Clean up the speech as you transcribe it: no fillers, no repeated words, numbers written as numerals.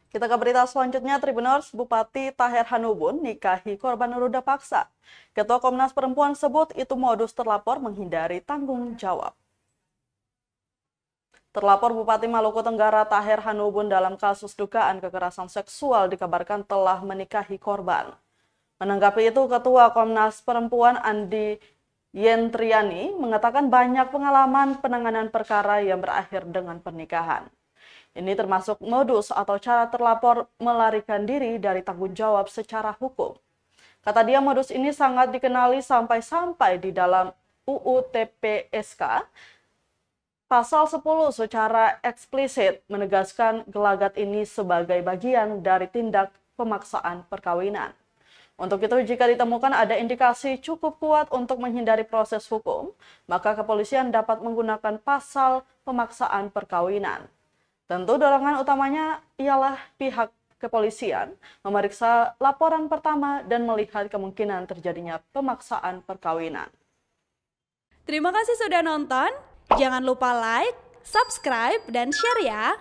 Kita ke berita selanjutnya, Tribuners, Bupati Taher Hanubun nikahi korban ruda paksa. Ketua Komnas Perempuan sebut itu modus terlapor menghindari tanggung jawab. Terlapor Bupati Maluku Tenggara Taher Hanubun dalam kasus dugaan kekerasan seksual dikabarkan telah menikahi korban. Menanggapi itu, Ketua Komnas Perempuan Andi Yentriani mengatakan banyak pengalaman penanganan perkara yang berakhir dengan pernikahan. Ini termasuk modus atau cara terlapor melarikan diri dari tanggung jawab secara hukum. Kata dia, modus ini sangat dikenali sampai-sampai di dalam UU TPSK. Pasal 10 secara eksplisit menegaskan gelagat ini sebagai bagian dari tindak pemaksaan perkawinan. Untuk itu, jika ditemukan ada indikasi cukup kuat untuk menghindari proses hukum, maka kepolisian dapat menggunakan pasal pemaksaan perkawinan. Tentu dorongan utamanya ialah pihak kepolisian memeriksa laporan pertama dan melihat kemungkinan terjadinya pemaksaan perkawinan. Terima kasih sudah nonton. Jangan lupa like, subscribe, dan share ya.